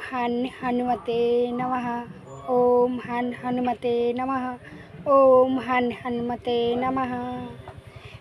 हन हनुमते नमः। ओम हन हनुमते नमः। ओम हन हनुमते नमः।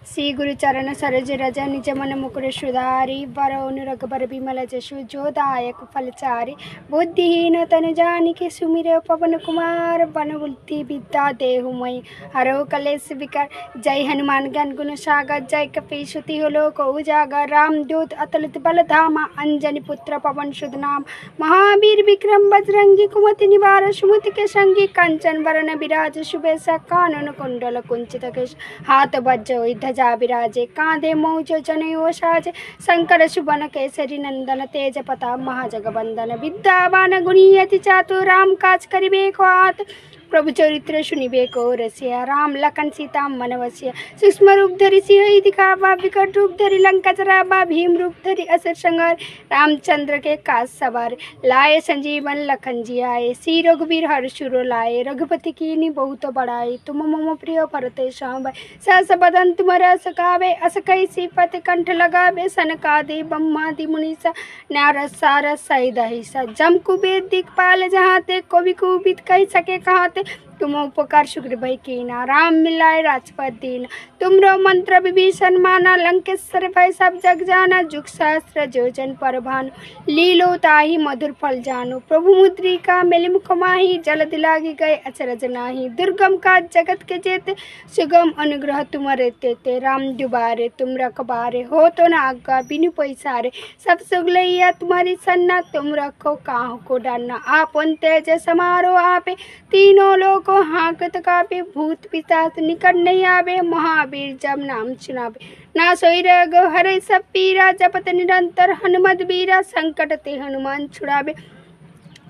श्री गुरु चरण सरोज रज निज मन मुकुर सुधारी वरौ रघुबर बिमल जसु जो दायक फलचारी बुद्धिहीन तनु जानिके सुमिर पवन कुमार बन बुद्धि विद्या देहु मई हरो कलेश विकार। जय हनुमान ज्ञान गुण सागर जय कपीसुति लोक उजागर रामदूत अतुलित बल धामा अंजनी पुत्र पवन सुत नाम महावीर विक्रम बजरंगी कुमति निवार सुमति के संगी कंचन वरण विराज शुभेशा कानन कुंडल कुंचित केश हाथ वज्र ध्वजा विराजे कांधे मौज जनेऊ साजे शंकर सुवन केसरी नंदन तेज प्रताप महाजगवंदन विद्यावान गुणी अति चातुर राम काज करिबे को आत प्रभु चरित्र सुनिबे को रसिया राम लखन सीता मन वसिया सूक्ष्म रूप धरि सिंह दिखावा विकट रूप धरि लंका जरावा भीम रूप धरि असुर संहार रामचंद्र के काज सवार लाए संजीवन लखन जी आए श्री रघुवीर हर्षुर लाए रघुपति कीन्ही बहुत बड़ाई तुम मम प्रिय भरते सम सहस बदन तुमरा सकावे अस कई सिपत कंठ लगावे सनकादि ब्रह्मादि मुनीसा नारद सारद सहित अहिसा जम कुबेर दिखपाल जहाँ ते कवि कुबित कह सके कहाँ ते तुम उपकार शुक्र भय कीना राम मिलाए राजपद दीना तुमरो मंत्र विभीषण माना लंकेश्वर भय सब जग जाना जुग सहस्र जोजन पर भानु लीलो ताही मधुर फल जानो प्रभु मुद्रिका मेलि मुख माही जल दिलागी गए अचरज नाही दुर्गम का जगत के जेते सुगम अनुग्रह तुमरे तेते राम दुबारे तुम रखबारे हो तो न आज्ञा बिनु पैसारे सब सुगलैया तुम्हारी सन्ना तुम रखो काहू को डालना आपन तेज समारो आपे तीनों लोग हाकत कापे भूत पिशाच निकट नहीं आवे महावीर जब नाम सुनावे ना सोई रग हरे सब पीरा जपत निरंतर हनुमत बीरा संकट ते हनुमान छुड़ावे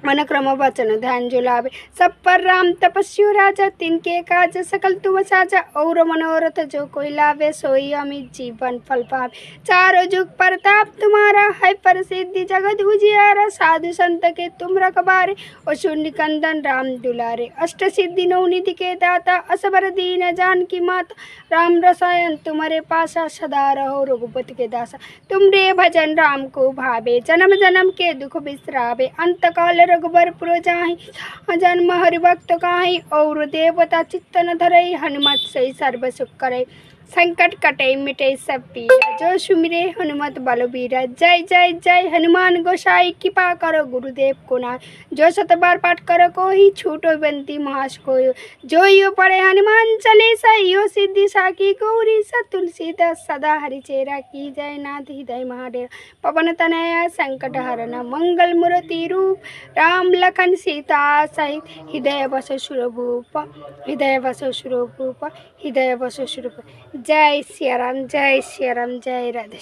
मन क्रम वचन ध्यान जो लावे सब पर राम तपस्वी राजा तिनके काज सकल तुम साजा और मनोरथ जो कोई लावे सोई अमित जीवन फल पावे चारों जुग प्रताप तुम्हारा है प्रसिद्धि जगत उजियारा साधु संत के तुम रखबारे और शून्य कंदन राम दुलारे अष्ट सिद्धि नवनिधि के दाता असबर दीन जान की माता राम रसायन तुम्हारे पासा सदा रहो रघुपति के दासा तुम रे भजन राम को भावे जन्म जन्म के दुख बिसरावे अंत काल रघुबर पुर जाहि जन्म हरि भक्त काहि और देवता चित्त न धरई हनुमत सही सर्व सुख करई संकट कटे मिटे सब पीरा जो सुमिरे हनुमत बलबीरा जय जय जय हनुमान गोसाई कृपा करो गुरुदेव को ना जो सत बार पाठ करो को ही छूटो बंती महास को जो यो पढ़े हनुमान चालीसा यो सिद्धि साकी गौरी स तुलसीदास सदा हरि चेरा की जय नाथ हृदय महादेव पवन तनया संकट हरण मंगल मूर्ति रूप राम लखन सीता सहित हृदय बसो सुरभूप हृदय बसो सुरभूप हृदय बसो सुरभूप जय सिया राम जय राधे।